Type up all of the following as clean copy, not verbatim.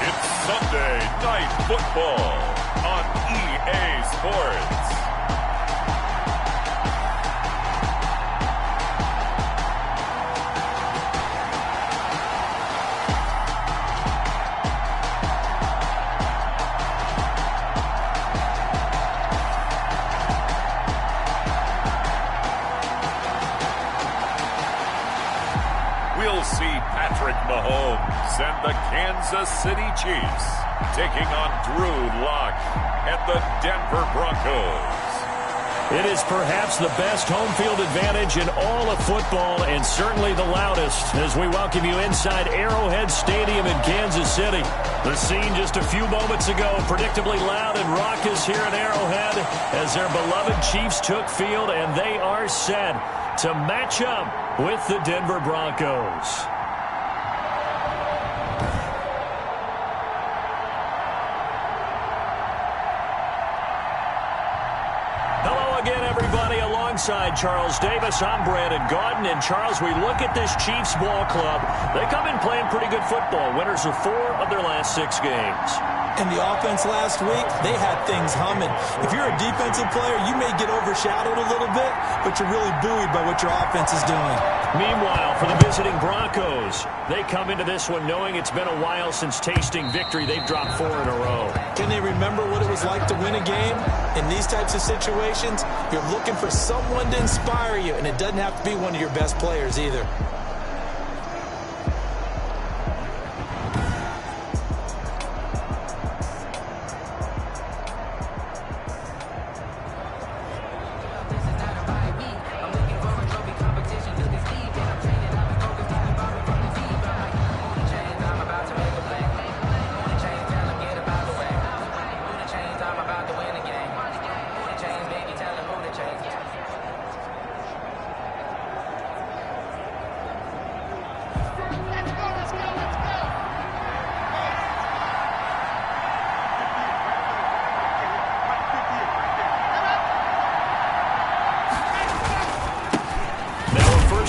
It's Sunday Night Football on EA Sports. We'll see Patrick Mahomes and the Kansas City Chiefs taking on Drew Lock and the Denver Broncos. It is perhaps the best home field advantage in all of football, and certainly the loudest, as we welcome you inside Arrowhead Stadium in Kansas City. The scene just a few moments ago, predictably loud and raucous here in Arrowhead as their beloved Chiefs took field, and they are set to match up with the Denver Broncos. Hello again, everybody. Alongside Charles Davis, I'm Brandon Gaudin. And Charles, we look at this Chiefs ball club. They come in playing pretty good football. Winners of 4 of their last 6 games. And the offense last week, they had things humming. If you're a defensive player, you may get overshadowed a little bit, but you're really buoyed by what your offense is doing. Meanwhile, for the visiting Broncos, they come into this one knowing it's been a while since tasting victory. They've dropped 4 in a row. Can they remember what it was like to win a game? In these types of situations, you're looking for someone to inspire you, and it doesn't have to be one of your best players either.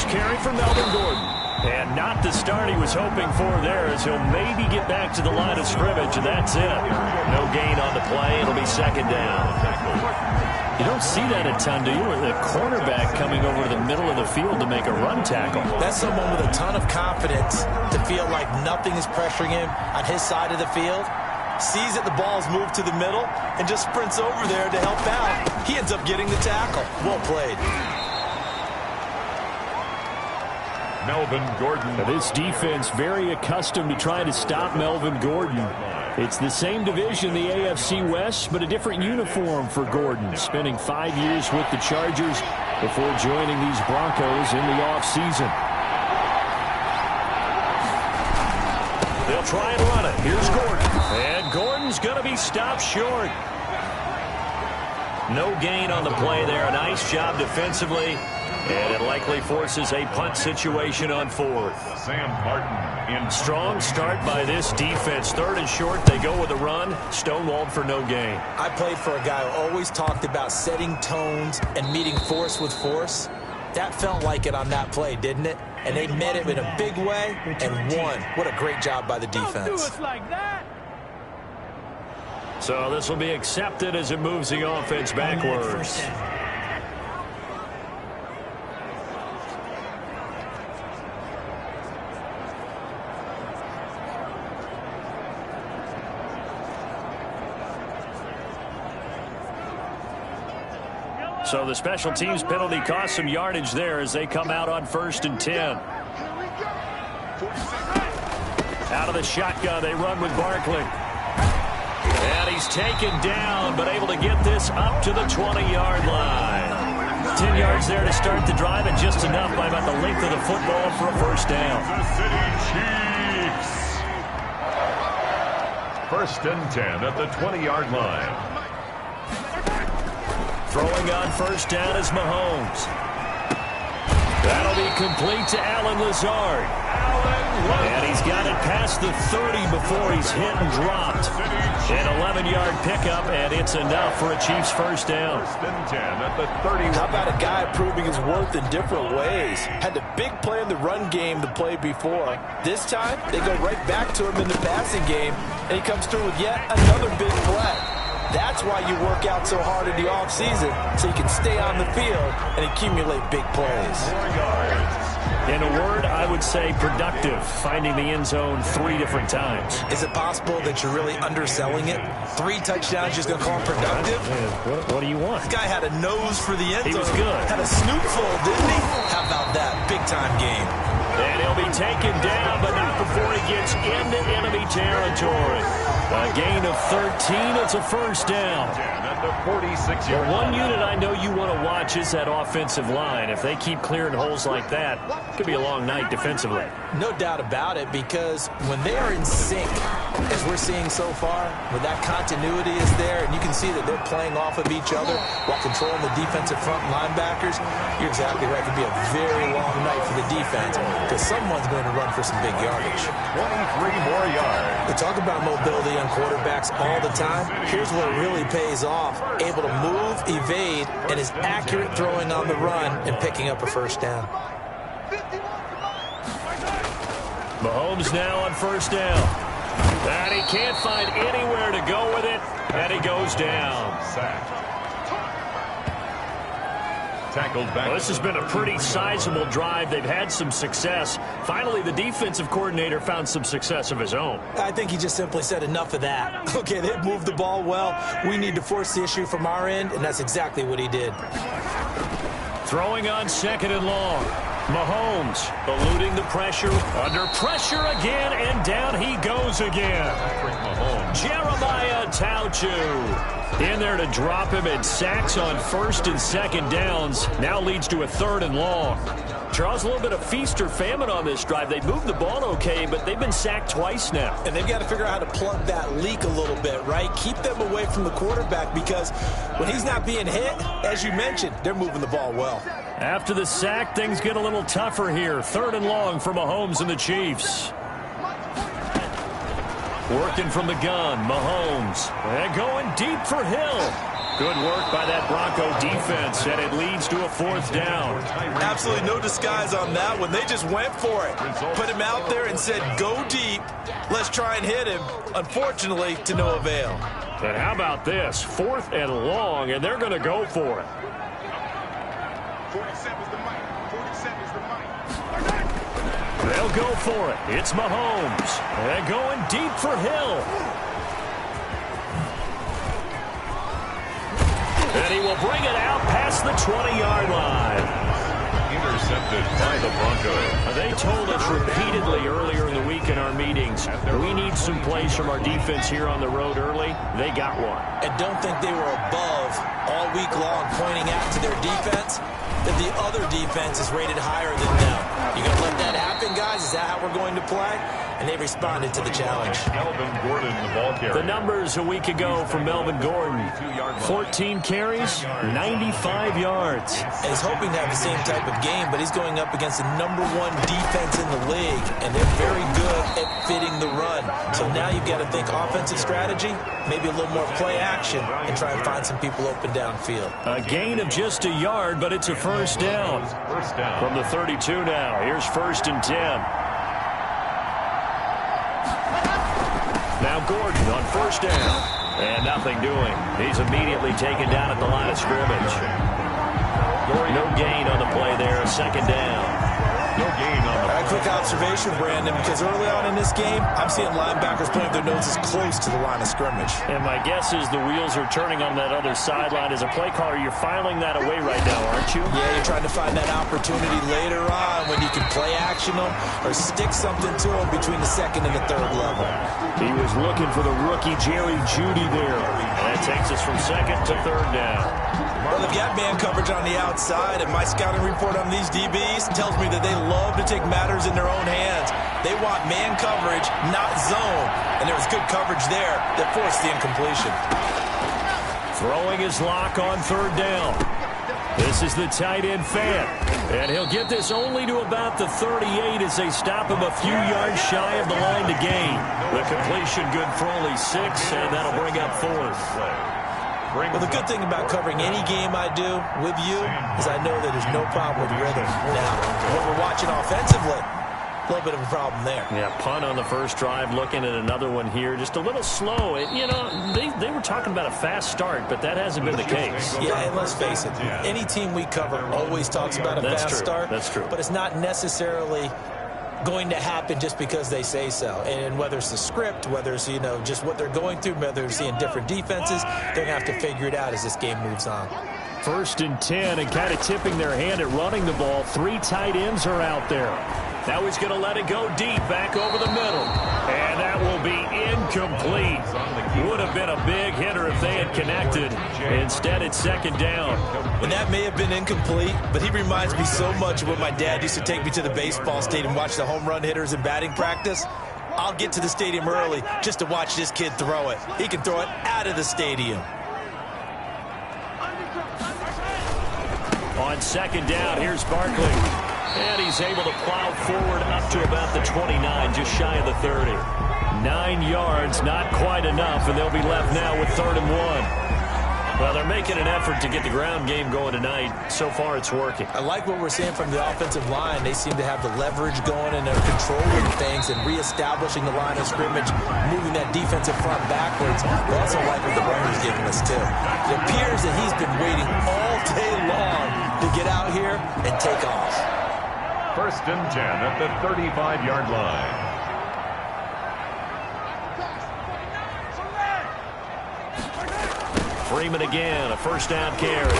Carry from Melvin Gordon. And not the start he was hoping for there, as he'll maybe get back to the line of scrimmage, and that's it. No gain on the play. It'll be second down. You don't see that a ton, do you? With a cornerback coming over to the middle of the field to make a run tackle. That's someone with a ton of confidence to feel like nothing is pressuring him on his side of the field. Sees that the ball's moved to the middle and just sprints over there to help out. He ends up getting the tackle. Well played. Melvin Gordon. This defense very accustomed to trying to stop Melvin Gordon. It's the same division, the AFC West, but a different uniform for Gordon, spending 5 years with the Chargers before joining these Broncos in the offseason. They'll try and run it. Here's Gordon. And Gordon's going to be stopped short. No gain on the play there. A nice job defensively. And it likely forces a punt situation on 4th. Sam Martin in. Strong start by this defense. 3rd and short. They go with a run. Stonewalled for no gain. I played for a guy who always talked about setting tones and meeting force with force. That felt like it on that play, didn't it? And they met it in a big way and won. What a great job by the defense. Don't do us like that. So this will be accepted as it moves the offense backwards. So the special teams penalty cost some yardage there as they come out on 1st and 10. Out of the shotgun, they run with Barkley. And he's taken down, but able to get this up to the 20-yard line. 10 yards there to start the drive, and just enough by about the length of the football for a first down. The City Chiefs. 1st and 10 at the 20-yard line. Throwing on 1st down is Mahomes. That'll be complete to Allen Lazard. Allen And he's got it past the 30 before he's hit and dropped. An 11-yard pickup, and it's enough for a Chiefs first down. How about a guy proving his worth in different ways? Had a big play in the run game the play before. This time, they go right back to him in the passing game, and he comes through with yet another big play. That's why you work out so hard in the offseason, so you can stay on the field and accumulate big plays. In a word, I would say productive, finding the end zone 3 different times. Is it possible that you're really underselling it? 3 touchdowns, just going to call him productive? What do you want? This guy had a nose for the end zone. He was good. Had a snootful, didn't he? How about that? Big-time game. And he'll be taken down, but not before he gets into enemy territory. A gain of 13, it's a first down. Well, one unit I know you want to watch is that offensive line. If they keep clearing holes like that, it could be a long night defensively. No doubt about it, because when they are in sync, as we're seeing so far, when that continuity is there, and you can see that they're playing off of each other while controlling the defensive front linebackers, you're exactly right. It could be a very long night for the defense, because someone's going to run for some big yardage. 23 more yards. We talk about mobility on quarterbacks all the time. Here's where it really pays off. Able to move, evade, and is accurate throwing on the run and picking up a first down. Mahomes now on first down. And he can't find anywhere to go with it, and he goes down. Tackled back. Well, this has been a pretty sizable drive. They've had some success. Finally, the defensive coordinator found some success of his own. I think he just simply said enough of that. Okay, they've moved the ball well. We need to force the issue from our end, and that's exactly what he did. Throwing on second and long. Mahomes eluding the pressure. Under pressure again, and down he goes again. Jeremiah Tauchu in there to drop him, and sacks on first and second downs. Now leads to a third and long. Charles, a little bit of feast or famine on this drive. They moved the ball okay, but they've been sacked twice now. And they've got to figure out how to plug that leak a little bit, right? Keep them away from the quarterback, because when he's not being hit, as you mentioned, they're moving the ball well. After the sack, things get a little tougher here. Third and long for Mahomes and the Chiefs. Working from the gun, Mahomes. And going deep for Hill. Good work by that Bronco defense, and it leads to a fourth down. Absolutely no disguise on that one. They just went for it. Put him out there and said, go deep. Let's try and hit him. Unfortunately, to no avail. But how about this? Fourth and long, and they're going to go for it. 47's the mic. 47's the mic. They'll go for it. It's Mahomes. And going deep for Hill. And he will bring it out past the 20-yard line. Intercepted by the Broncos. They told us repeatedly earlier in the week in our meetings, we need some plays from our defense here on the road early. They got one. And don't think they were above all week long pointing out to their defense that the other defense is rated higher than them. You going to let that happen, guys? Is that how we're going to play? And they responded to the challenge. Melvin Gordon, the ball carrier. The numbers a week ago from Melvin Gordon. 14 carries, 95 yards. And he's hoping to have the same type of game, but he's going up against the #1 defense in the league, and they're very good at fitting the run. So now you've got to think offensive strategy, maybe a little more play action, and try and find some people open downfield. A gain of just a yard, but it's a first down. First down. From the 32 now. Here's 1st and 10. Now Gordon on first down. And nothing doing. He's immediately taken down at the line of scrimmage. No gain on the play there. Second down. No gain on the A quick observation, Brandon, because early on in this game, I'm seeing linebackers putting their noses close to the line of scrimmage. And my guess is the wheels are turning on that other sideline. As a play caller, you're filing that away right now, aren't you? Yeah, you're trying to find that opportunity later on when you can play action them or stick something to them between the second and the third level. He was looking for the rookie Jerry Jeudy there. And that takes us from second to third down. Well, they've got man coverage on the outside, and my scouting report on these DBs tells me that they love to take matters in their own hands. They want man coverage, not zone. And there was good coverage there that forced the incompletion. Throwing his lock on third down. This is the tight end fan. And he'll get this only to about the 38 as they stop him a few yards shy of the line to gain. The completion good for only 6, and that'll bring up 4th. Well, the good thing about covering any game I do with you is I know that there's no problem with rhythm. Now, when we're watching offensively, a little bit of a problem there. Yeah, punt on the first drive, looking at another one here. Just a little slow. You know, they were talking about a fast start, but that hasn't been the case. Yeah, and let's face it, any team we cover always talks about a fast start. That's true. But it's not necessarily going to happen just because they say so. And whether it's the script, whether it's, you know, just what they're going through, whether they're seeing different defenses, they're going to have to figure it out as this game moves on. 1st and 10, and kind of tipping their hand at running the ball. 3 tight ends are out there. Now he's going to let it go deep, back over the middle. And that will be incomplete. Would have been a big hitter if they had connected. Instead, it's 2nd down. And that may have been incomplete, but he reminds me so much of when my dad used to take me to the baseball stadium and watch the home run hitters in batting practice. I'll get to the stadium early just to watch this kid throw it. He can throw it out of the stadium. On 2nd down, here's Barkley. And he's able to plow forward up to about the 29, just shy of the 30. 9 yards, not quite enough, and they'll be left now with 3rd and 1. Well, they're making an effort to get the ground game going tonight. So far, it's working. I like what we're seeing from the offensive line. They seem to have the leverage going, and they're controlling things and reestablishing the line of scrimmage, moving that defensive front backwards. We also like what the runner's giving us, too. It appears that he's been waiting all day long to get out here and take off. 1st and 10 at the 35-yard line. Freeman again, a 1st down carry.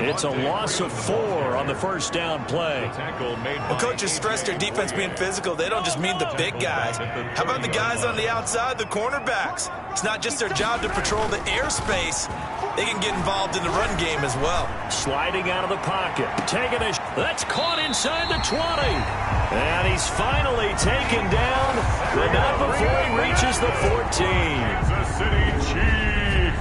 It's a loss of 4 on the 1st down play. Well, coaches stress their defense being physical. They don't just mean the big guys. How about the guys on the outside, the cornerbacks? It's not just their job to patrol the airspace. They can get involved in the run game as well. Sliding out of the pocket. Taking a... That's caught inside the 20. And he's finally taken down, but not before he reaches the 14.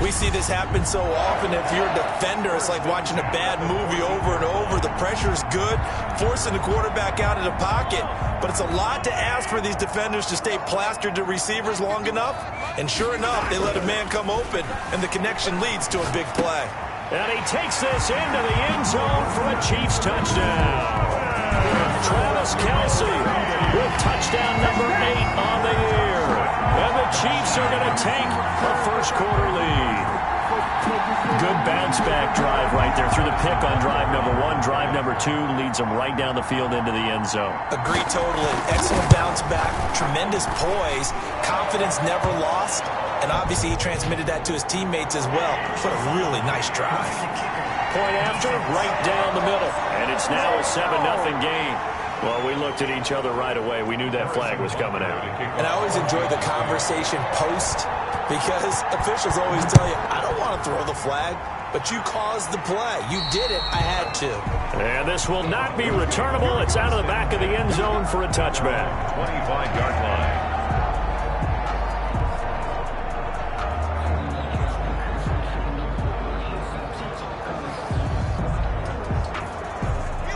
We see this happen so often. If you're a defender, it's like watching a bad movie over and over. The pressure's good, forcing the quarterback out of the pocket. But it's a lot to ask for these defenders to stay plastered to receivers long enough. And sure enough, they let a man come open, and the connection leads to a big play. And he takes this into the end zone for a Chiefs touchdown. Travis Kelce with touchdown number 8 on the year. And the Chiefs are going to take a first-quarter lead. Good bounce-back drive right there through the pick on drive number 1. Drive number 2 leads them right down the field into the end zone. Agree totally. Excellent bounce-back, tremendous poise, confidence never lost, and obviously he transmitted that to his teammates as well. What a really nice drive. Point after, right down the middle. And it's now a 7-0 game. Well, we looked at each other right away. We knew that flag was coming out. And I always enjoy the conversation post, because officials always tell you, I don't want to throw the flag, but you caused the play. You did it. I had to. And this will not be returnable. It's out of the back of the end zone for a touchback. 25-yard line.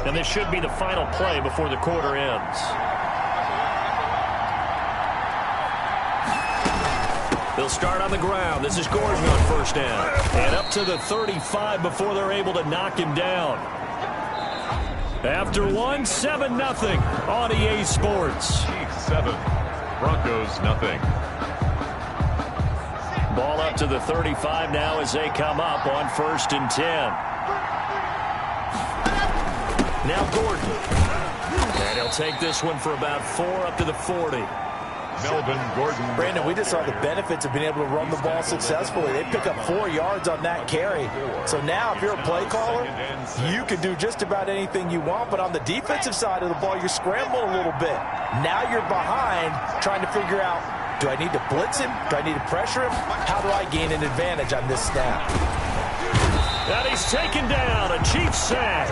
And this should be the final play before the quarter ends. They'll start on the ground. This is Gordon on 1st down. And up to the 35 before they're able to knock him down. After 7-0 on EA Sports. Chiefs 7, Broncos nothing. Ball up to the 35 now as they come up on 1st and 10. Now Gordon. And he'll take this one for about 4 up to the 40. Melvin Gordon. Brandon, we just saw the benefits of being able to run the ball successfully. They pick up 4 yards on that carry. So now if you're a play caller, you can do just about anything you want. But on the defensive side of the ball, you're scrambling a little bit. Now you're behind trying to figure out, do I need to blitz him? Do I need to pressure him? How do I gain an advantage on this snap? And he's taken down. A Chiefs sack.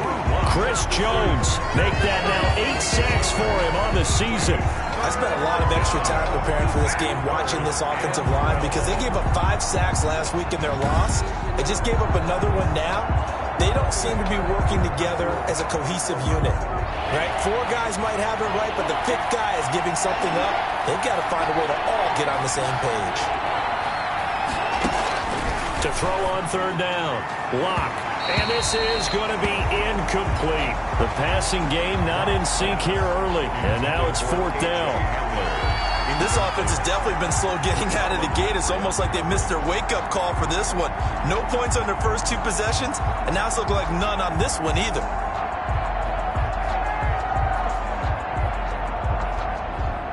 Chris Jones make that now 8 sacks for him on the season. I spent a lot of extra time preparing for this game watching this offensive line because they gave up 5 sacks last week in their loss. They just gave up another one now. They don't seem to be working together as a cohesive unit. Right? 4 guys might have it right, but the 5th guy is giving something up. They've got to find a way to all get on the same page. To throw on 3rd down. Lock. And this is going to be incomplete. The passing game not in sync here early. And now it's 4th down. This offense has definitely been slow getting out of the gate. It's almost like they missed their wake-up call for this one. No points on their first 2 possessions, and now it's looking like none on this one either.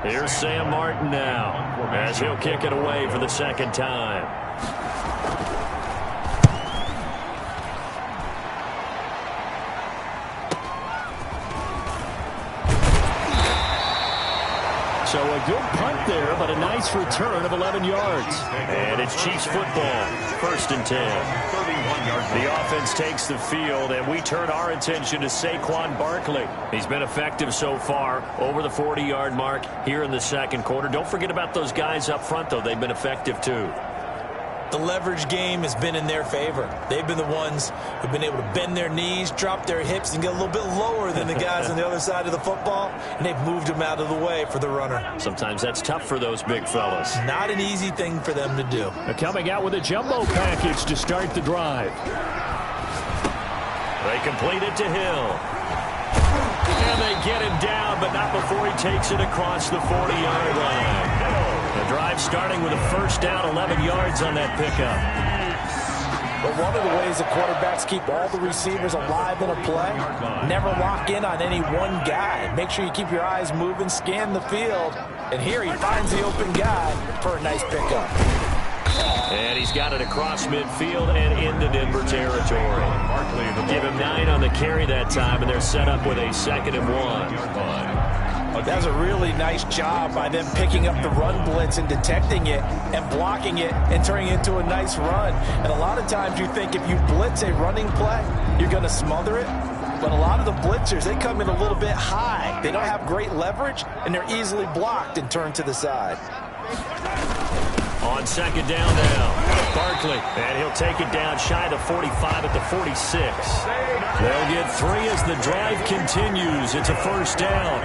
Here's Sam Martin now as he'll kick it away for the 2nd time. So a good punt there, but a nice return of 11 yards. And it's Chiefs football, 1st and 10. The offense takes the field, and we turn our attention to Saquon Barkley. He's been effective so far, over the 40-yard mark here in the 2nd quarter. Don't forget about those guys up front, though. They've been effective, too. The leverage game has been in their favor. They've been the ones who've been able to bend their knees, drop their hips, and get a little bit lower than the guys on the other side of the football, and they've moved them out of the way for the runner. Sometimes that's tough for those big fellas. Not an easy thing for them to do. They're coming out with a jumbo package to start the drive. They complete it to Hill. And they get him down, but not before he takes it across the 40-yard line. The drive starting with a 1st down, 11 yards on that pickup. But one of the ways the quarterbacks keep all the receivers alive in a play, never lock in on any one guy. Make sure you keep your eyes moving, scan the field, and here he finds the open guy for a nice pickup. And he's got it across midfield and into Denver territory. Give him 9 on the carry that time, and they're set up with a 2nd and 1. That was a really nice job by them picking up the run blitz and detecting it and blocking it and turning it into a nice run. And a lot of times you think if you blitz a running play, you're going to smother it. But a lot of the blitzers, they come in a little bit high. They don't have great leverage, and they're easily blocked and turned to the side. On 2nd down now, Barkley, and he'll take it down shy of the 45 at the 46. They'll get 3 as the drive continues. It's a 1st down.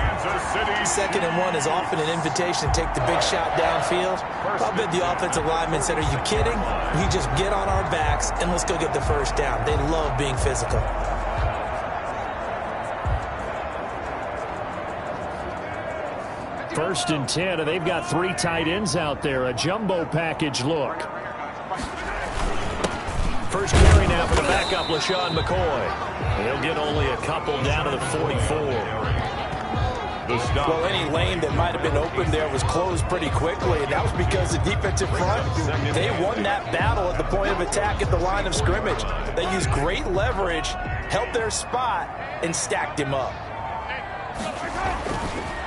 2nd and 1 is often an invitation to take the big shot downfield. I'll bet the offensive lineman said, "Are you kidding? We just get on our backs and let's go get the 1st down." They love being physical. First and 10, and they've got 3 tight ends out there. A jumbo package look. First carry now for the backup, LaShawn McCoy. He'll get only a couple down to the 44. Well, any lane that might have been open there was closed pretty quickly, and that was because the defensive front, they won that battle at the point of attack at the line of scrimmage. They used great leverage, held their spot, and stacked him up.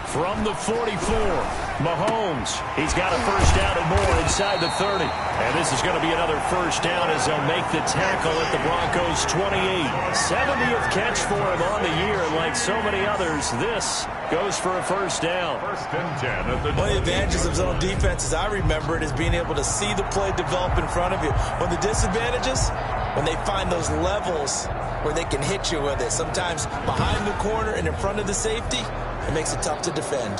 From the 44, Mahomes. He's got a 1st down and more inside the 30. And this is going to be another 1st down as they'll make the tackle at the Broncos' 28. 70th catch for him on the year. And like so many others, this goes for a 1st down. 1st and 10 at the One of the advantages of zone defense, as I remember it, is being able to see the play develop in front of you. One of the disadvantages, when they find those levels where they can hit you with it. Sometimes behind the corner and in front of the safety, it makes it tough to defend.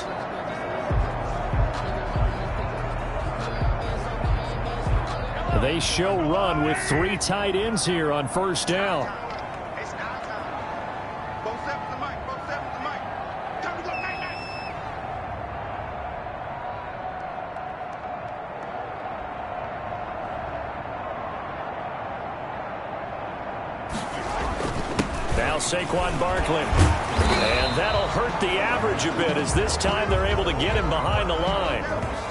They show run with 3 tight ends here on 1st down. Now Saquon Barkley. And that'll hurt the average a bit as this time they're able to get him behind the line.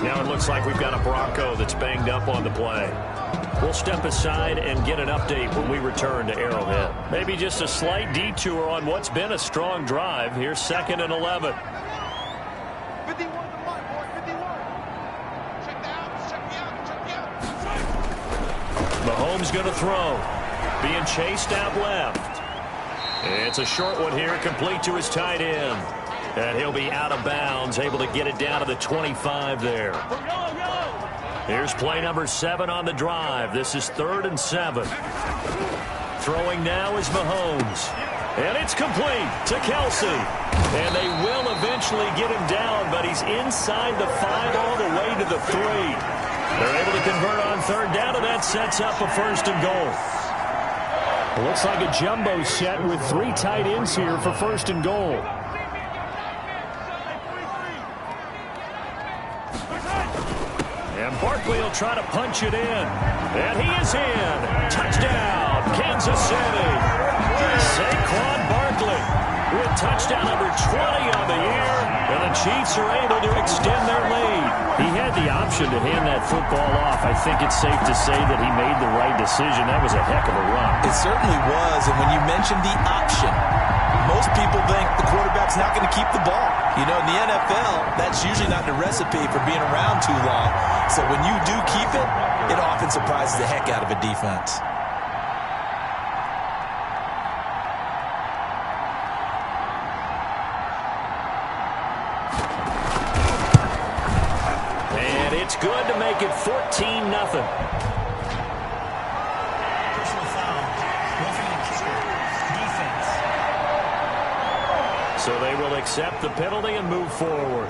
Now it looks like we've got a Bronco that's banged up on the play. We'll step aside and get an update when we return to Arrowhead. Maybe just a slight detour on what's been a strong drive. Here's 2nd and 11. 51 to 1, boy, 51. Check the out, check the out, check the out. Mahomes going to throw. being chased out left. It's a short one here, complete to his tight end. And he'll be out of bounds, able to get it down to the 25 there. Here's play number 7 on the drive. This is 3rd and 7. Throwing now is Mahomes. And it's complete to Kelsey. And they will eventually get him down, but he's inside the 5 all the way to the 3. They're able to convert on 3rd down, and that sets up a 1st and goal. It looks like a jumbo set with 3 tight ends here for 1st and goal. And Barkley will try to punch it in. And he is in. Touchdown, Kansas City. Saquon Barkley with touchdown number 20 on the year. And the Chiefs are able to extend their lead. He had the option to hand that football off. I think it's safe to say that he made the right decision. That was a heck of a run. It certainly was. And when you mentioned the option, most people think the quarterback's not going to keep the ball. You know, in the NFL, that's usually not the recipe for being around too long. So when you do keep it, it often surprises the heck out of a defense. And it's good to make it 14-0. So they will accept the penalty and move forward.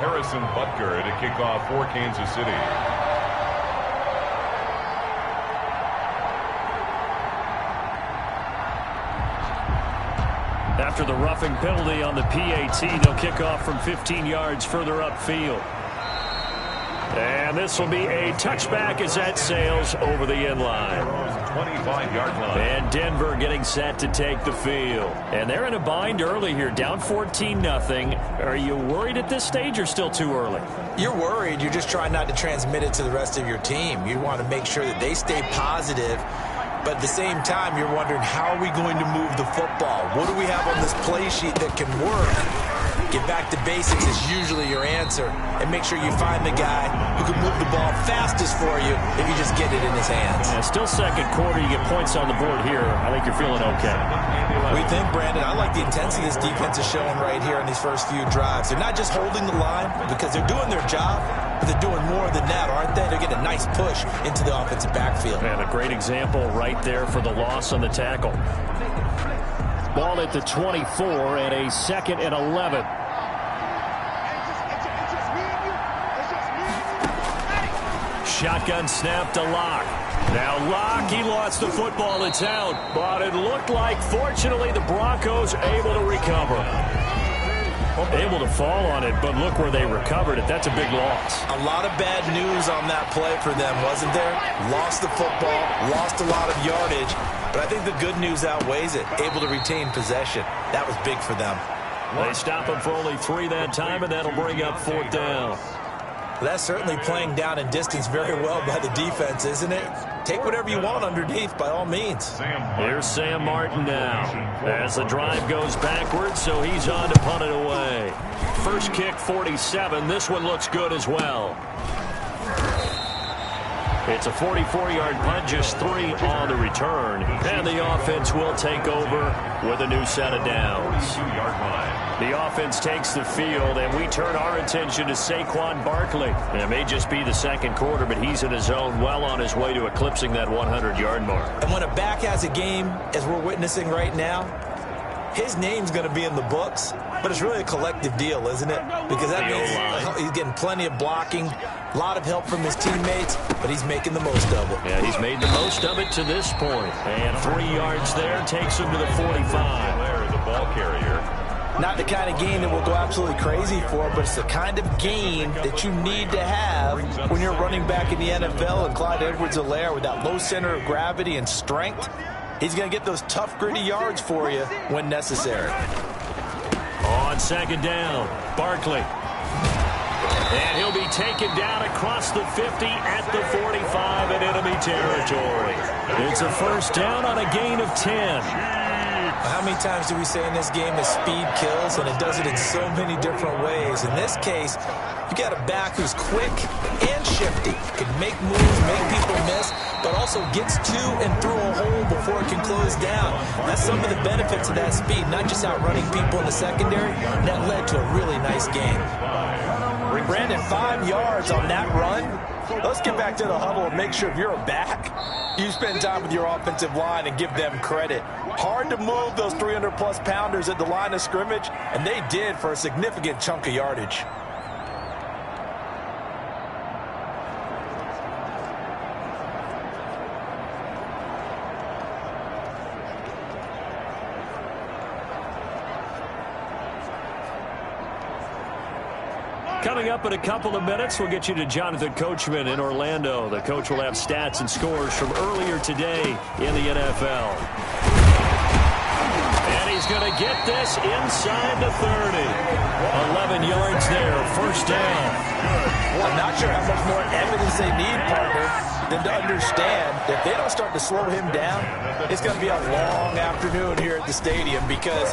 Harrison Butker to kick off for Kansas City. After the roughing penalty on the PAT, they'll kick off from 15 yards further upfield. And this will be a touchback as that sails over the end line. 25-yard line. And Denver getting set to take the field. And they're in a bind early here, down 14-0. Are you worried at this stage or still too early? You're worried. You're just trying not to transmit it to the rest of your team. You want to make sure that they stay positive. But at the same time, you're wondering, how are we going to move the football? What do we have on this play sheet that can work? Get back to basics is usually your answer. And make sure you find the guy who can move the ball fastest for you if you just get it in his hands. Yeah, still second quarter. You get points on the board here. I think you're feeling okay. We think, Brandon, I like the intensity this defense is showing right here in these first few drives. They're not just holding the line because they're doing their job, but they're doing more than that, aren't they? They're getting a nice push into the offensive backfield. And a great example right there for the loss on the tackle. Ball at the 24 and a 2nd and 11. Shotgun snap to Locke. Now Locke, he lost the football. It's out. But it looked like, fortunately, the Broncos able to recover. Able to fall on it, but look where they recovered it. That's a big loss. A lot of bad news on that play for them, wasn't there? Lost the football, lost a lot of yardage. But I think the good news outweighs it. Able to retain possession. That was big for them. They stop him for only 3 that time, and that'll bring up 4th down. That's certainly playing down in distance very well by the defense, isn't it? Take whatever you want underneath, by all means. Here's Sam Martin now as the drive goes backwards, so he's on to punt it away. First kick, 47. This one looks good as well. It's a 44-yard punt, just 3 on the return. And the offense will take over with a new set of downs. The offense takes the field, and we turn our attention to Saquon Barkley. And it may just be the second quarter, but he's in his zone, well on his way to eclipsing that 100-yard mark. And when a back has a game, as we're witnessing right now, his name's going to be in the books, but it's really a collective deal, isn't it? Because that means he's getting plenty of blocking, a lot of help from his teammates, but he's making the most of it. Yeah, he's made the most of it to this point. And 3 yards there takes him to the 45. There's the ball carrier. Not the kind of game that we'll go absolutely crazy for, but it's the kind of game that you need to have when you're running back in the NFL. And Clyde Edwards-Helaire, with that low center of gravity and strength, he's going to get those tough, gritty yards for you when necessary. On 2nd down, Barkley. And he'll be taken down across the 50 at the 45 in enemy territory. It's a 1st down on a gain of 10. How many times do we say in this game that speed kills, and it does it in so many different ways? In this case, You got a back who's quick and shifty, can make moves, make people miss, but also gets to and through a hole before it can close down. That's some of the benefits of that speed, not just outrunning people in the secondary. That led to a really nice game. Brandon, 5 yards on that run. Let's get back to the huddle and make sure if you're a back, you spend time with your offensive line and give them credit. Hard to move those 300-plus pounders at the line of scrimmage, and they did for a significant chunk of yardage. Coming up in a couple of minutes, we'll get you to Jonathan Coachman in Orlando. The coach will have stats and scores from earlier today in the NFL. And he's going to get this inside the 30. 11 yards there, first down. I'm not sure how much more evidence they need, partner, than to understand that if they don't start to slow him down, it's going to be a long afternoon here at the stadium because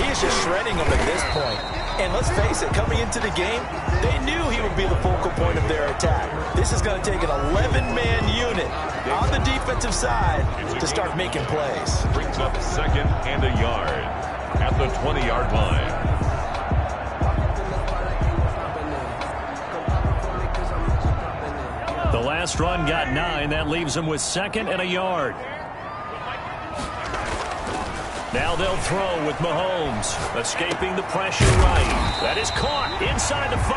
he is just shredding them at this point. And let's face it, coming into the game, they knew he would be the focal point of their attack. This is going to take an 11-man unit on the defensive side to start making plays. Brings up second and a yard at the 20-yard line. The last run got 9. That leaves him with second and a yard. Now they'll throw with Mahomes, escaping the pressure right. That is caught inside the 5.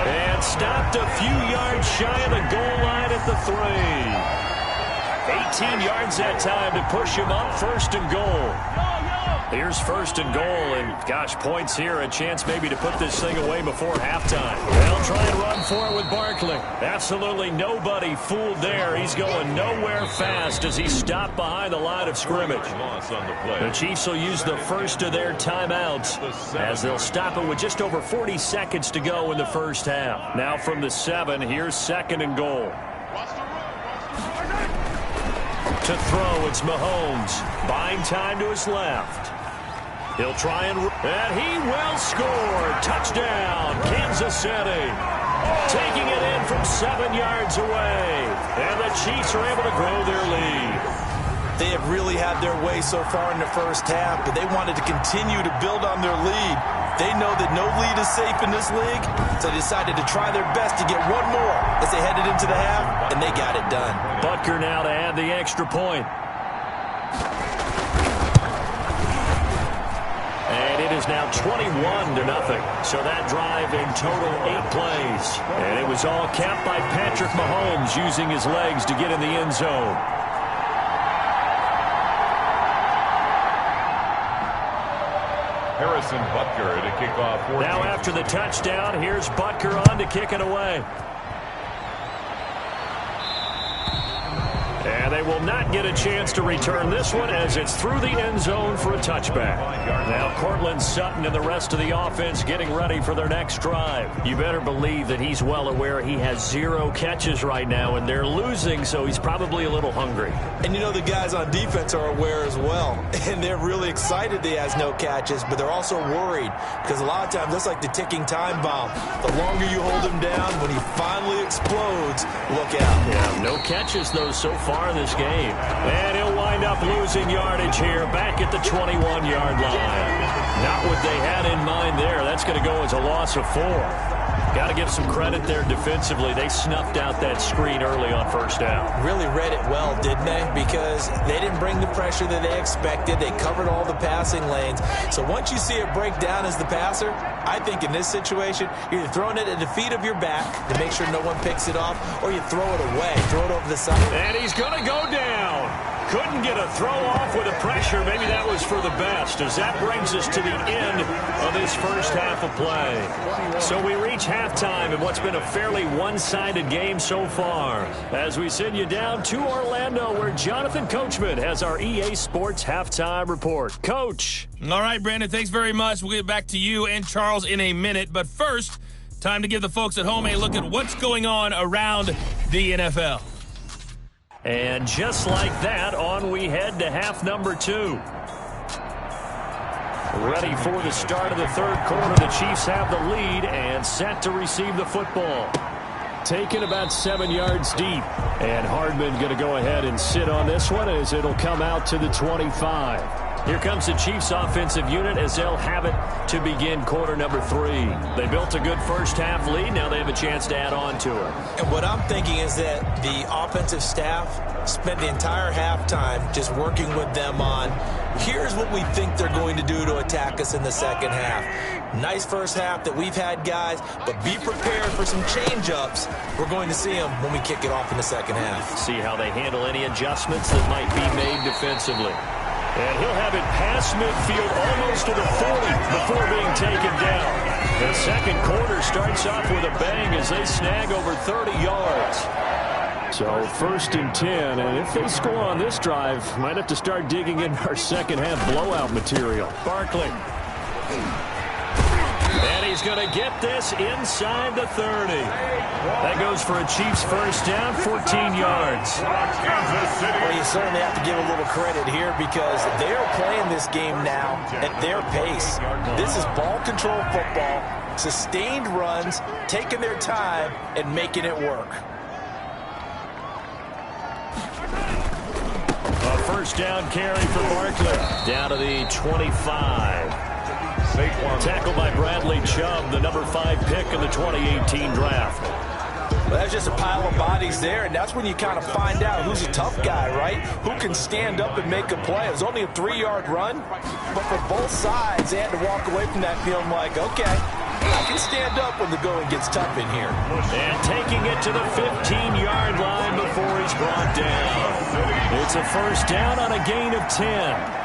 And stopped a few yards shy of the goal line at the 3. 18 yards that time to push him up, first and goal. Here's first and goal, and gosh, points here, a chance maybe to put this thing away before halftime. They'll try and run for it with Barkley. Absolutely nobody fooled there. He's going nowhere fast as he's stopped behind the line of scrimmage. The Chiefs will use the first of their timeouts as they'll stop it with just over 40 seconds to go in the first half. Now from the 7, here's second and goal. To throw, it's Mahomes. Buying time to his left. He'll try and he will score. Touchdown, Kansas City. Taking it in from 7 yards away. And the Chiefs are able to grow their lead. They have really had their way so far in the first half, but they wanted to continue to build on their lead. They know that no lead is safe in this league, so they decided to try their best to get one more as they headed into the half, and they got it done. Butker now to add the extra point. And it is now 21-0. So that drive in total 8 plays. And it was all capped by Patrick Mahomes using his legs to get in the end zone. Harrison Butker to kick off. Now after the touchdown, here's Butker on to kick it away. And they will not get a chance to return this one as it's through the end zone for a touchback. Now Cortland Sutton and the rest of the offense getting ready for their next drive. You better believe that he's well aware he has 0 catches right now, and they're losing, so he's probably a little hungry. And you know the guys on defense are aware as well. And they're really excited he has no catches, but they're also worried because a lot of times that's like the ticking time bomb. The longer you hold him down, when he finally explodes, look out. Yeah, no catches, though, so far in this game. And he'll wind up losing yardage here back at the 21-yard line. Not what they had in mind there. That's going to go as a loss of 4. Got to give some credit there defensively. They snuffed out that screen early on first down. Really read it well, didn't they? Because they didn't bring the pressure that they expected. They covered all the passing lanes. So once you see it break down as the passer, I think in this situation, you're either throwing it at the feet of your back to make sure no one picks it off, or you throw it away, throw it over the side. And he's going to go down. Couldn't get a throw off with the pressure. Maybe that was for the best, as that brings us to the end of this first half of play. So we reach halftime in what's been a fairly one-sided game so far, as we send you down to Orlando, where Jonathan Coachman has our EA Sports halftime report. Coach. All right, Brandon, thanks very much. We'll get back to you and Charles in a minute. But first, time to give the folks at home a look at what's going on around the NFL. And just like that, on we head to half number 2. Ready for the start of the third quarter. The Chiefs have the lead and set to receive the football. Taken about 7 yards deep. And Hardman going to go ahead and sit on this one as it'll come out to the 25. Here comes the Chiefs offensive unit as they'll have it to begin quarter number 3. They built a good first half lead. Now they have a chance to add on to it. And what I'm thinking is that the offensive staff spent the entire halftime just working with them on, here's what we think they're going to do to attack us in the second half. Nice first half that we've had, guys, but be prepared for some change-ups. We're going to see them when we kick it off in the second half. See how they handle any adjustments that might be made defensively. And he'll have it past midfield almost to the 40 before being taken down. The second quarter starts off with a bang as they snag over 30 yards. So 1st and 10, and if they score on this drive, might have to start digging in our second half blowout material. Barkley. And he's going to get this inside the 30. That goes for a Chiefs first down, 14 yards. Well, you certainly have to give a little credit here because they're playing this game now at their pace. This is ball control football, sustained runs, taking their time, and making it work. A first down carry for Barkley. Down to the 25. Tackled by Bradley Chubb, the number 5 pick in the 2018 draft. Well, that's just a pile of bodies there, and that's when you kind of find out who's a tough guy, right? Who can stand up and make a play. It was only a 3-yard run, but for both sides, they had to walk away from that feeling like, okay, I can stand up when the going gets tough in here. And taking it to the 15-yard line before he's brought down. It's a first down on a gain of 10.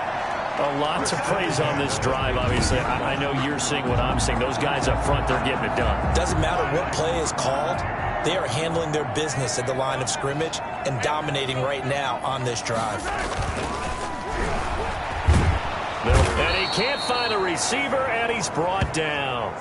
A lot to praise on this drive, obviously. I know you're seeing what I'm seeing. Those guys up front, they're getting it done. Doesn't matter what play is called. They are handling their business at the line of scrimmage and dominating right now on this drive. And he can't find a receiver, and he's brought down.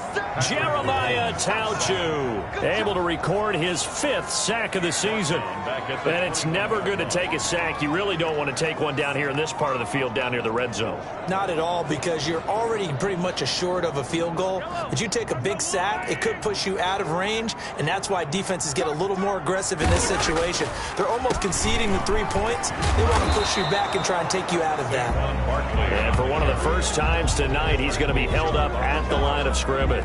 Jeremiah Tauchu, able to record his 5th sack of the season. And it's never good to take a sack. You really don't want to take one down here in this part of the field, down near the red zone. Not at all, because you're already pretty much assured of a field goal. But you take a big sack, it could push you out of range, and that's why defenses get a little more aggressive in this situation. They're almost conceding the 3 points. They want to push you back and try and take you out of that. And for one of the first times tonight, he's going to be held up at the line of scrimmage.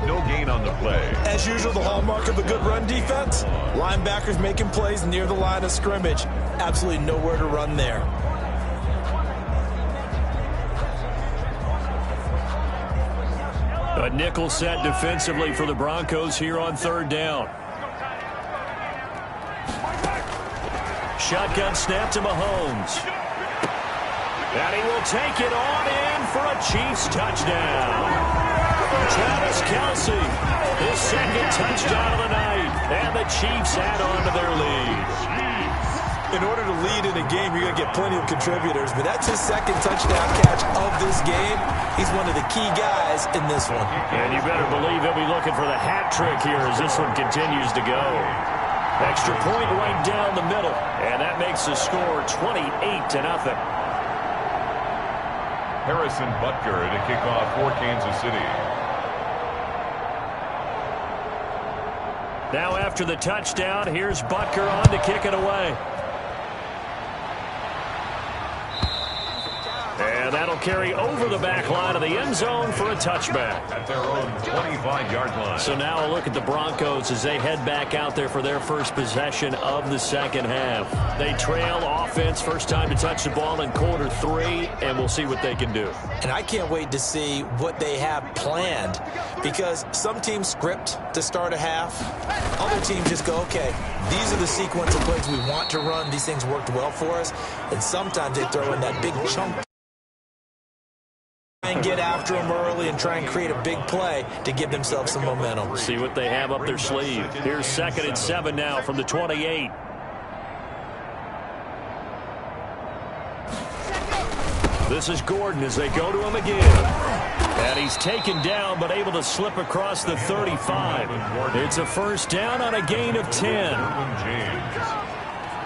No gain on the play. As usual, the hallmark of a good run defense, linebackers making plays near the line of scrimmage. Absolutely nowhere to run there. A nickel set defensively for the Broncos here on 3rd down. Shotgun snap to Mahomes. And he will take it on in for a Chiefs touchdown. Travis Kelce, his 2nd touchdown of the night. And the Chiefs add on to their lead. In order to lead in a game, you're going to get plenty of contributors, but that's his 2nd touchdown catch of this game. He's one of the key guys in this one. And you better believe he'll be looking for the hat trick here as this one continues to go. Extra point right down the middle, and that makes the score 28-0. Harrison Butker to kick off for Kansas City. Now after the touchdown, here's Butker on to kick it away. And that'll carry over the back line of the end zone for a touchback. At their own 25-yard line. So now a look at the Broncos as they head back out there for their first possession of the second half. They trail offense, first time to touch the ball in quarter 3, and we'll see what they can do. And I can't wait to see what they have planned, because some teams script to start a half. Other teams just go, okay, these are the sequence of plays we want to run. These things worked well for us. And sometimes they throw in that big chunk and get after them early and try and create a big play to give themselves some momentum. See what they have up their sleeve. Here's 2nd and 7 now from the 28. This is Gordon as they go to him again. And he's taken down but able to slip across the 35. It's a first down on a gain of 10.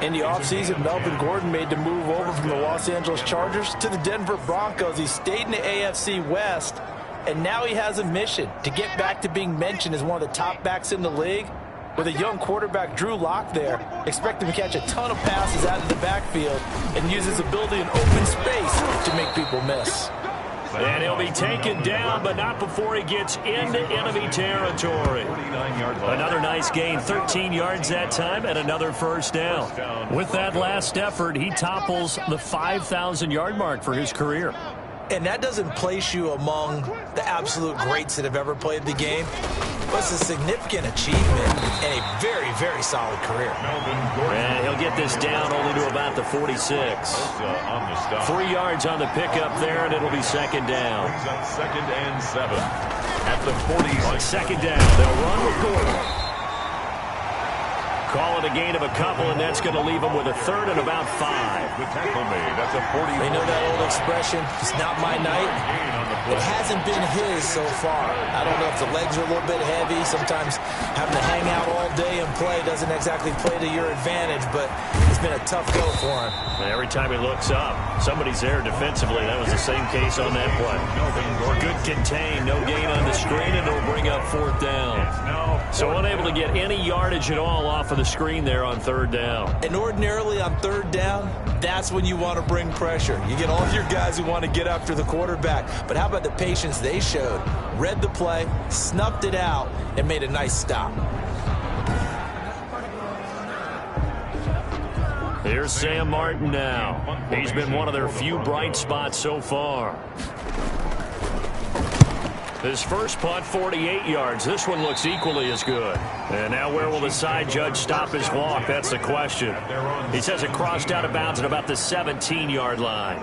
In the offseason, Melvin Gordon made the move over from the Los Angeles Chargers to the Denver Broncos. He stayed in the AFC West, and now he has a mission to get back to being mentioned as one of the top backs in the league. With a young quarterback, Drew Lock, there, expect him to catch a ton of passes out of the backfield and use his ability in open space to make people miss. And he'll be taken down, but not before he gets into enemy territory. Another nice gain, 13 yards that time, and another first down. With that last effort, he topples the 5,000-yard mark for his career. And that doesn't place you among the absolute greats that have ever played the game. But it's a significant achievement and a very, very solid career. And he'll get this down only to about the 46. 3 yards on the pickup there, and it'll be second down. Second and 7 at the 40. On second down, they'll run with Gordon. Call it a gain of a couple, and that's going to leave them with a third and about 5. The tackle made. That's a 40. They know that old expression, it's not my night. It hasn't been his so far. I don't know if the legs are a little bit heavy. Sometimes having to hang out all day and play doesn't exactly play to your advantage, but it's been a tough go for him. And every time he looks up, somebody's there defensively. That was the same case on that play. Good contain, no gain on the screen, and it'll bring up fourth down. So unable to get any yardage at all off of the screen there on third down. And ordinarily on third down, that's when you want to bring pressure. You get all your guys who want to get after the quarterback. But how about the patience they showed? Read the play, snuffed it out, and made a nice stop. Here's Sam Martin now. He's been one of their few bright spots so far. His first punt, 48 yards. This one looks equally as good. And now where will the side judge stop his walk? That's the question. He says it crossed out of bounds at about the 17-yard line.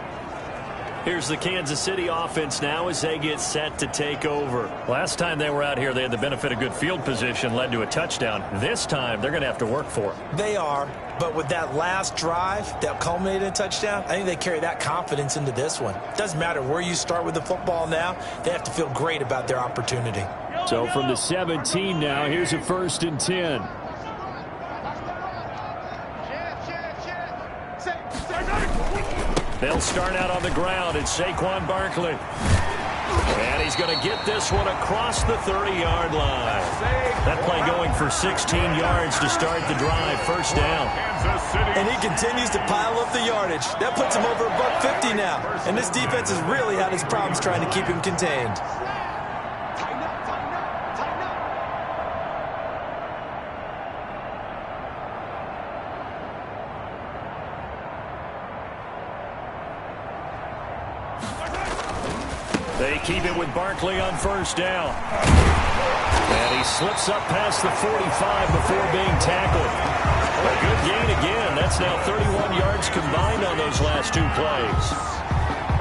Here's the Kansas City offense now as they get set to take over. Last time they were out here, they had the benefit of good field position, led to a touchdown. This time, they're going to have to work for it. They are, but with that last drive that culminated in a touchdown, I think they carry that confidence into this one. Doesn't matter where you start with the football now, they have to feel great about their opportunity. So from the 17 now, here's a 1st and 10. They'll start out on the ground. It's Saquon Barkley. And he's going to get this one across the 30-yard line. That play going for 16 yards to start the drive. First down. And he continues to pile up the yardage. That puts him over $150 now. And this defense has really had its problems trying to keep him contained. They keep it with Barkley on first down. And he slips up past the 45 before being tackled. A good gain again. That's now 31 yards combined on those last two plays.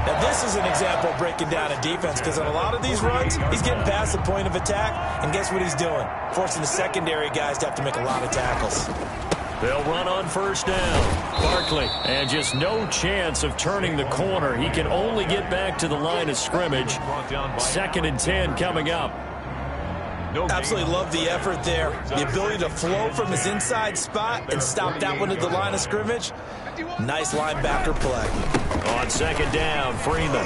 Now this is an example of breaking down a defense, because on a lot of these runs, he's getting past the point of attack, and guess what he's doing? Forcing the secondary guys to have to make a lot of tackles. They'll run on first down. Barkley, and just no chance of turning the corner. He can only get back to the line of scrimmage. 2nd and 10 coming up. Absolutely love the effort there. The ability to flow from his inside spot and stop that one at the line of scrimmage. Nice linebacker play. On 2nd down, Freeman.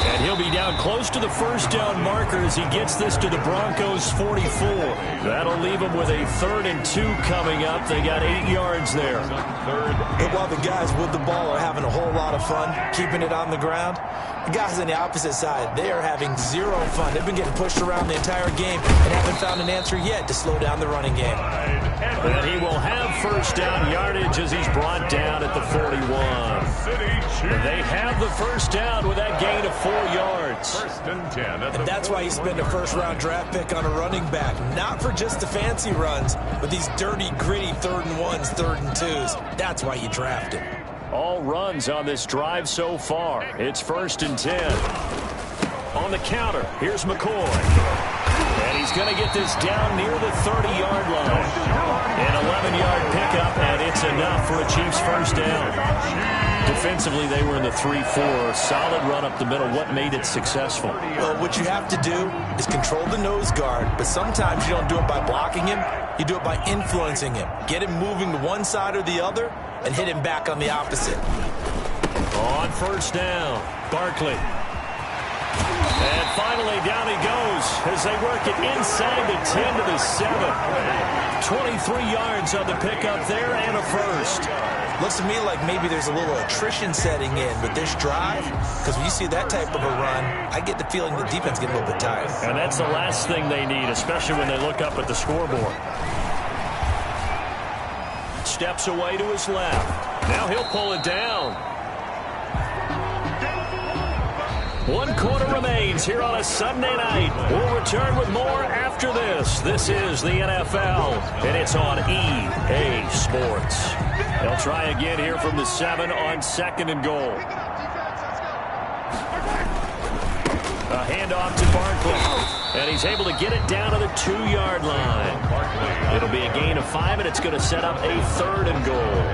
And he'll be down close to the first down marker as he gets this to the Broncos' 44. That'll leave him with a 3rd and 2 coming up. They got 8 yards there. But while the guys with the ball are having a whole lot of fun keeping it on the ground, the guys on the opposite side, they are having zero fun. They've been getting pushed around the entire game and haven't found an answer yet to slow down the running game. And he will have first down yardage as he's brought down at the 41. And they have the first down with that gain of 4 yards. 1st and 10. And that's why you spend a first-round draft pick on a running back. Not for just the fancy runs, but these dirty, gritty 3rd and 1s, 3rd and 2s. That's why you draft him. All runs on this drive so far. It's 1st and 10. On the counter, here's McCoy. And he's going to get this down near the 30-yard line. An 11-yard pickup, and it's enough for a Chiefs first down. Defensively, they were in the 3-4. Solid run up the middle. What made it successful? Well, what you have to do is control the nose guard, but sometimes you don't do it by blocking him. You do it by influencing him. Get him moving to one side or the other and hit him back on the opposite. On first down, Barkley. And finally, down he goes as they work it inside the 10 to the 7. 23 yards on the pickup there and a first. Looks to me like maybe there's a little attrition setting in with this drive, because when you see that type of a run, I get the feeling the defense gets a little bit tired. And that's the last thing they need, especially when they look up at the scoreboard. Steps away to his left. Now he'll pull it down. 1 quarter remains here on a Sunday night. We'll return with more after this. This is the NFL, and it's on EA Sports. They'll try again here from the 7 on 2nd and goal. A handoff to Barkley, and he's able to get it down to the 2-yard line. It'll be a gain of 5, and it's going to set up a 3rd and goal.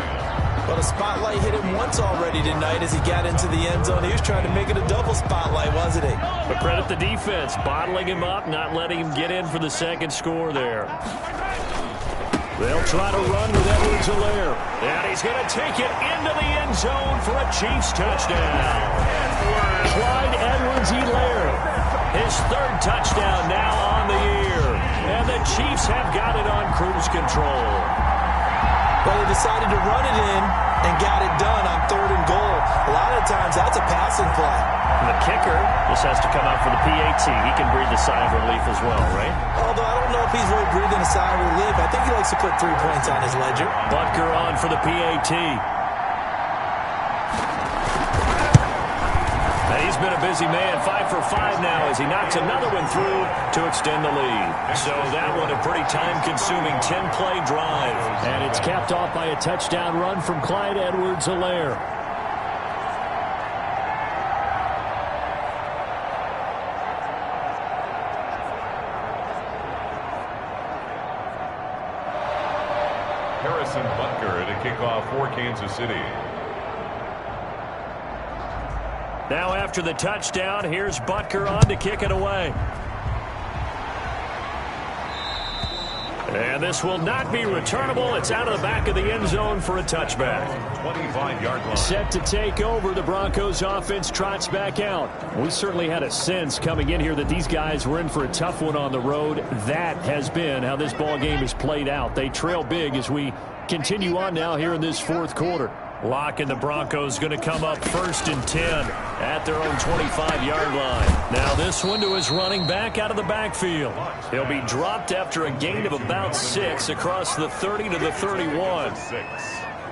Well, the spotlight hit him once already tonight as he got into the end zone. He was trying to make it a double spotlight, wasn't he? But credit the defense, bottling him up, not letting him get in for the 2nd score there. They'll try to run with Edwards-Helaire. And he's going to take it into the end zone for a Chiefs touchdown. Clyde Edwards-Helaire, his 3rd touchdown now on the year. And the Chiefs have got it on cruise control. Well, they decided to run it in and got it done on 3rd and goal. A lot of times, that's a passing play. And the kicker just has to come out for the PAT. He can breathe a sigh of relief as well, right? Although I don't know if he's really breathing a sigh of relief. I think he likes to put 3 points on his ledger. Butker on for the PAT. And he's been a busy man, 5 for 5 now as he knocks another one through to extend the lead. So that one a pretty time-consuming 10-play drive. And it's capped off by a touchdown run from Clyde Edwards-Helaire. Harrison Butker at a kickoff for Kansas City. Now after the touchdown, here's Butker on to kick it away. And this will not be returnable. It's out of the back of the end zone for a touchback. 25-yard line. Set to take over. The Broncos offense trots back out. We certainly had a sense coming in here that these guys were in for a tough one on the road. That has been how this ball game has played out. They trail big as we continue on now here in this 4th quarter. Locke and the Broncos going to come up 1st and 10 at their own 25-yard line. Now this one to his running back out of the backfield. He'll be dropped after a gain of about 6 across the 30 to the 31.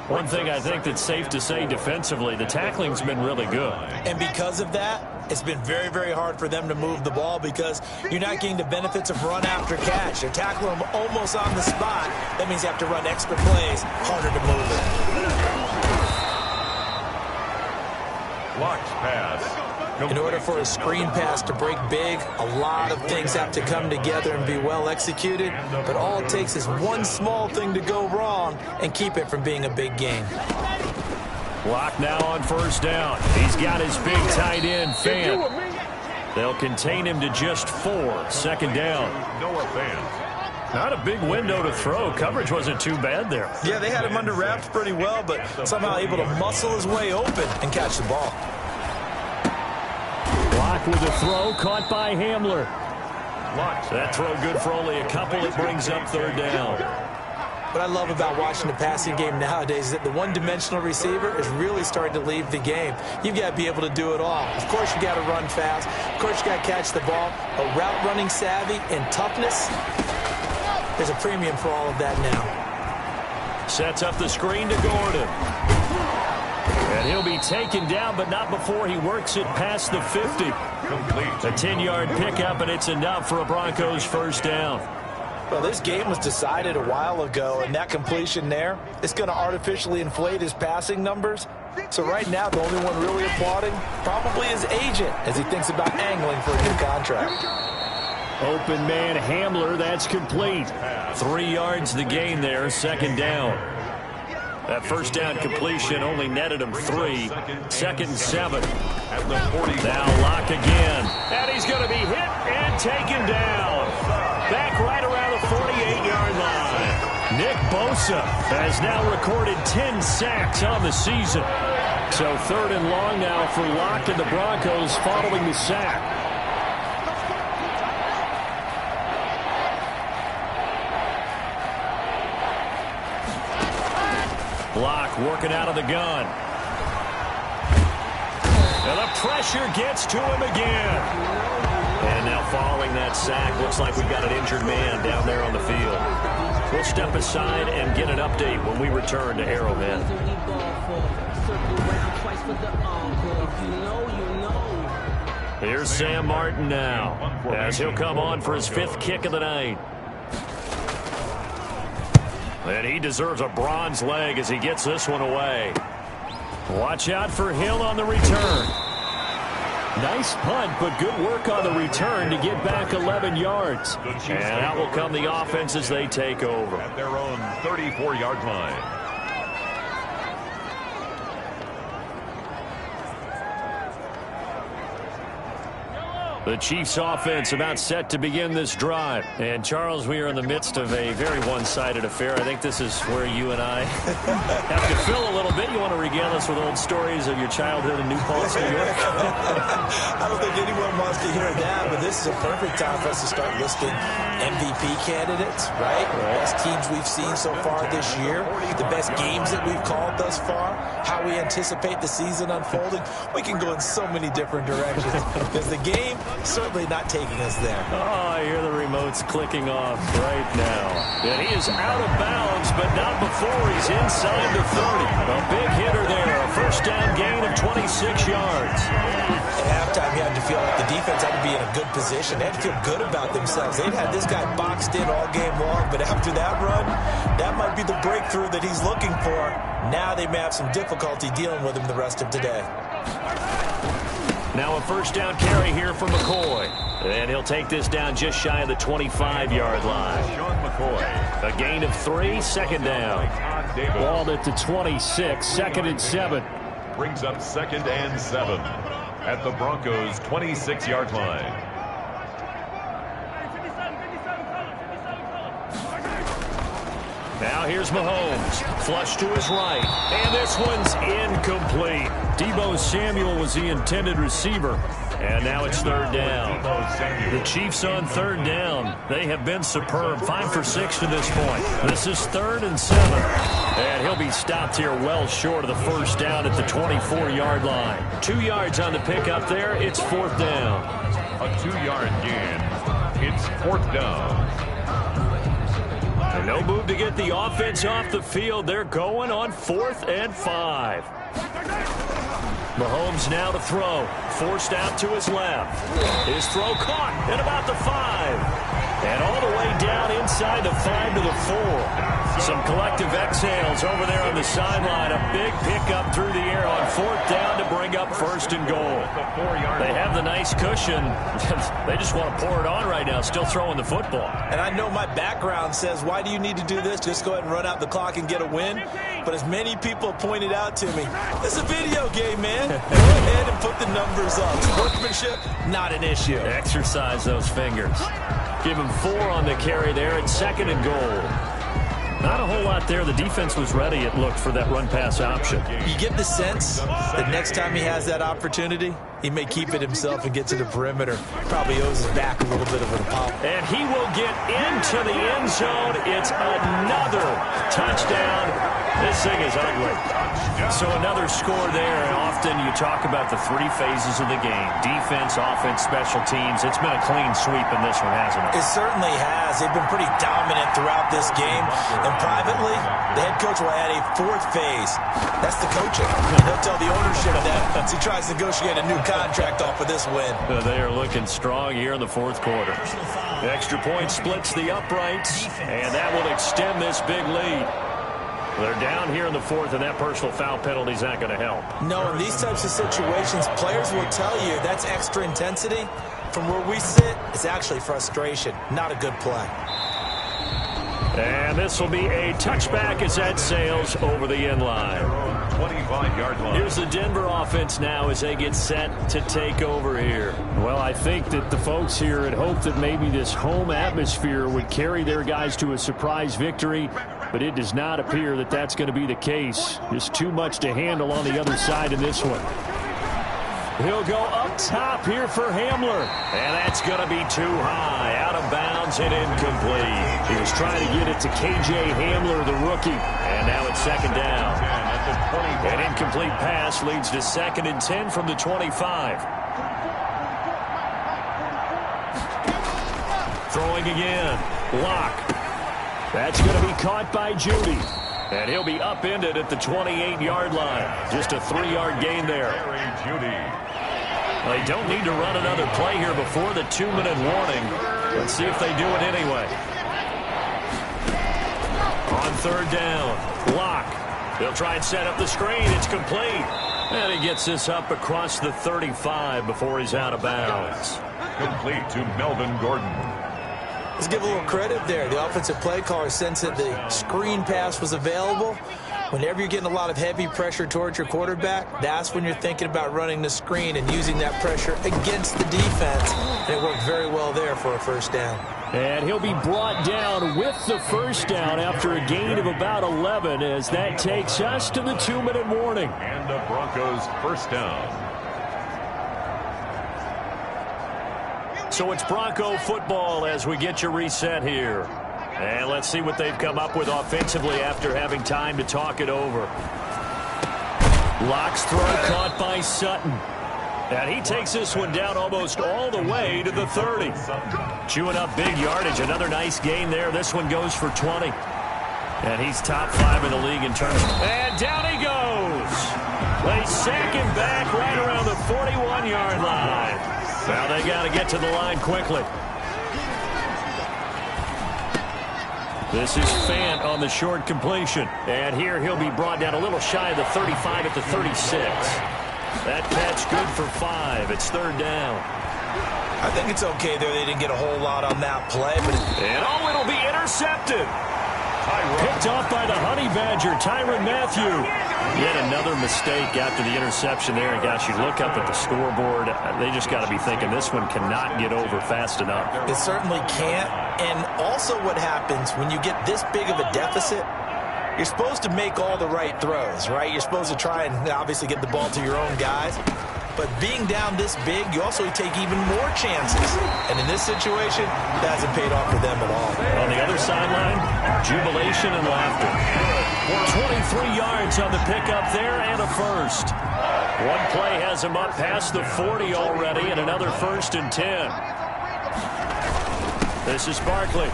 One thing I think that's safe to say defensively, the tackling's been really good. And because of that, it's been very, very hard for them to move the ball because you're not getting the benefits of run after catch. You're tackling them almost on the spot. That means you have to run extra plays, harder to move it. Locke's pass. In order for a screen pass to break big, a lot of things have to come together and be well executed. But all it takes is one small thing to go wrong and keep it from being a big gain. Locke now on 1st down. He's got his big tight end, Fant. They'll contain him to just 4. 2nd down. Noah Fant. Not a big window to throw. Coverage wasn't too bad there. Yeah, they had him under wraps pretty well, but somehow able to muscle his way open and catch the ball. Locke with a throw caught by Hamler. That throw good for only a couple. It brings up 3rd down. What I love about watching the passing game nowadays is that the one-dimensional receiver is really starting to leave the game. You've got to be able to do it all. Of course, you got to run fast. Of course, you got to catch the ball. But route running savvy and toughness, there's a premium for all of that now. Sets up the screen to Gordon. And he'll be taken down, but not before he works it past the 50. Complete. A 10-yard pickup, and it's enough for a Broncos 1st down. Well, this game was decided a while ago, and that completion there is going to artificially inflate his passing numbers. So right now, the only one really applauding probably his agent as he thinks about angling for a new contract. Open man Hamler, that's complete. 3 yards the gain there, second down. That first down completion only netted him 3. Second and 7. Now Locke again. And he's going to be hit and taken down. Back right around the 48-yard line. Nick Bosa has now recorded 10 sacks on the season. So third and long now for Locke and the Broncos following the sack. Locke working out of the gun. And the pressure gets to him again. And now following that sack, looks like we've got an injured man down there on the field. We'll step aside and get an update when we return to Arrowhead. Here's Sam Martin now, as he'll come on for his 5th kick of the night. And he deserves a bronze leg as he gets this one away. Watch out for Hill on the return. Nice punt, but good work on the return to get back 11 yards. And out will come the offense as they take over. At their own 34-yard line. The Chiefs offense about set to begin this drive. And, Charles, we are in the midst of a very one-sided affair. I think this is where you and I have to fill a little bit. You want to regale us with old stories of your childhood in New Paltz, New York? I don't think anyone wants to hear that, but this is a perfect time for us to start listing MVP candidates, right? Best teams we've seen so far this year, the best games that we've called thus far, how we anticipate the season unfolding. We can go in so many different directions because the game certainly not taking us there. Oh, I hear the remotes clicking off right now. And he is out of bounds, but not before he's inside the 30. A big hitter there. A first down gain of 26 yards. At halftime, you had to feel like the defense had to be in a good position. They had to feel good about themselves. They'd had this guy boxed in all game long, but after that run, that might be the breakthrough that he's looking for. Now they may have some difficulty dealing with him the rest of today. Now a first down carry here for McCoy. And he'll take this down just shy of the 25-yard line. Sean McCoy. A gain of 3, second down. Balled at the 26, second and 7. Brings up 2nd and 7 at the Broncos' 26-yard line. Now here's Mahomes. Flush to his right. And this one's incomplete. Deebo Samuel was the intended receiver. And now it's third down. The Chiefs on third down. They have been superb. 5 for 6 to this point. This is 3rd and 7. And he'll be stopped here well short of the first down at the 24-yard line. 2 yards on the pickup there. It's 4th down. A 2-yard gain. It's 4th down. And no move to get the offense off the field. They're going on 4th and 5. Mahomes now to throw. Forced out to his left. His throw caught at about the 5. And all the way down inside the 5 to the 4. Some collective exhales over there on the sideline. A big pickup through the air on 4th down to bring up 1st and goal. They have the nice cushion. They just want to pour it on right now, still throwing the football. And I know my background says, why do you need to do this? Just go ahead and run out the clock and get a win. But as many people pointed out to me, it's a video game, man. Go ahead and put the numbers up. Workmanship, not an issue. Exercise those fingers. Give him 4 on the carry there at 2nd and goal. Not a whole lot there. The defense was ready, it looked, for that run-pass option. You get the sense that next time he has that opportunity, he may keep it himself and get to the perimeter. Probably owes his back a little bit of an apology. And he will get into the end zone. It's another touchdown. This thing is ugly. So another score there, and often you talk about the 3 phases of the game. Defense, offense, special teams. It's been a clean sweep in this one, hasn't it? It certainly has. They've been pretty dominant throughout this game. And privately, the head coach will add a 4th phase. That's the coaching. He'll tell the ownership that as he tries to negotiate a new contract off of this win. They are looking strong here in the 4th quarter. The extra point splits the uprights, and that will extend this big lead. They're down here in the 4th, and that personal foul penalty is not going to help. No, in these types of situations, players will tell you that's extra intensity. From where we sit, it's actually frustration, not a good play. And this will be a touchback as that sails over the end line. 25-yard line. Here's the Denver offense now as they get set to take over here. Well, I think that the folks here had hoped that maybe this home atmosphere would carry their guys to a surprise victory, but it does not appear that that's going to be the case. Just too much to handle on the other side in this one. He'll go up top here for Hamler. And that's going to be too high. Out of bounds and incomplete. He was trying to get it to K.J. Hamler, the rookie. And now it's second down. An incomplete pass leads to 2nd and 10 from the 25. Throwing again. Lock. That's going to be caught by Judy. And he'll be upended at the 28-yard line. Just a 3-yard gain there. They don't need to run another play here before the 2-minute warning. Let's see if they do it anyway. On 3rd down, Lock. They'll try and set up the screen. It's complete. And he gets this up across the 35 before he's out of bounds. Complete to Melvin Gordon. Let's give a little credit there. The offensive play caller sensed that the screen pass was available. Whenever you're getting a lot of heavy pressure towards your quarterback, that's when you're thinking about running the screen and using that pressure against the defense. And it worked very well there for a first down. And he'll be brought down with the first down after a gain of about 11 as that takes us to the 2-minute warning. And the Broncos first down. So it's Bronco football as we get you reset here. And let's see what they've come up with offensively after having time to talk it over. Lock's throw caught by Sutton. And he takes this one down almost all the way to the 30. Chewing up big yardage. Another nice gain there. This one goes for 20. And he's top 5 in the league in terms of... And down he goes. They sack him back right around the 41-yard line. Now they got to get to the line quickly. This is Fant on the short completion. And here he'll be brought down a little shy of the 35 at the 36. That catch good for 5. It's 3rd down. I think it's okay there. They didn't get a whole lot on that play. And it'll be intercepted. Picked off by the Honey Badger, Tyrann Mathieu. Yet another mistake after the interception there. And gosh, you look up at the scoreboard, they just got to be thinking this one cannot get over fast enough. It certainly can't. And also what happens when you get this big of a deficit, you're supposed to make all the right throws, right? You're supposed to try and obviously get the ball to your own guys. But being down this big, you also take even more chances. And in this situation, that hasn't paid off for them at all. On the other sideline, jubilation and laughter. 23 yards on the pickup there and a first. One play has him up past the 40 already and another 1st and 10. This is Barkley.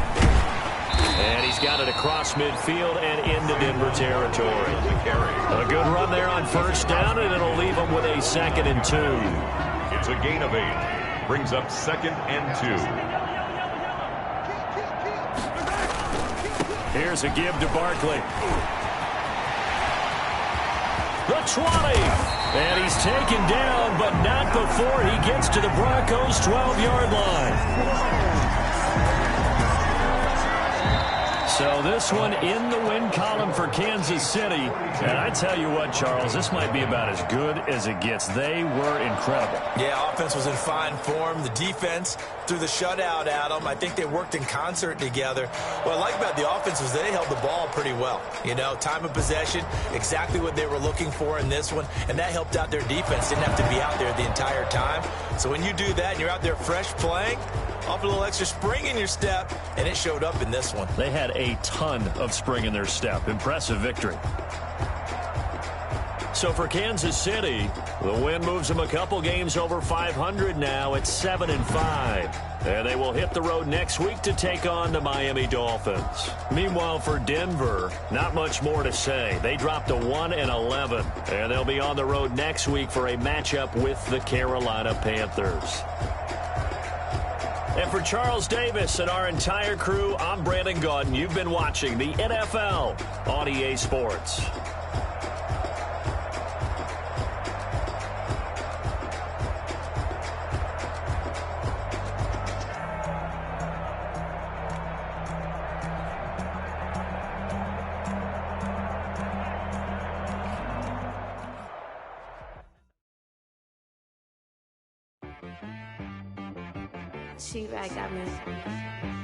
And he's got it across midfield and into Denver territory. A good run there on 1st down, and it'll leave him with a 2nd and 2. It's a gain of 8. Brings up 2nd and 2. Here's a give to Barkley. The 20. And he's taken down, but not before he gets to the Broncos' 12-yard line. So this one in the win column for Kansas City. And I tell you what, Charles, this might be about as good as it gets. They were incredible. Yeah, offense was in fine form. The defense threw the shutout at them. I think they worked in concert together. What I like about the offense was they held the ball pretty well. You know, time of possession, exactly what they were looking for in this one. And that helped out their defense. Didn't have to be out there the entire time. So when you do that and you're out there fresh playing, off a little extra spring in your step, and it showed up in this one. They had a ton of spring in their step. Impressive victory. So for Kansas City, the win moves them a couple games over 500 now at 7-5. And they will hit the road next week to take on the Miami Dolphins. Meanwhile, for Denver, not much more to say. They dropped to 1-11, and they'll be on the road next week for a matchup with the Carolina Panthers. And for Charles Davis and our entire crew, I'm Brandon Gaudin. You've been watching the NFL on EA Sports. cheap. I got me.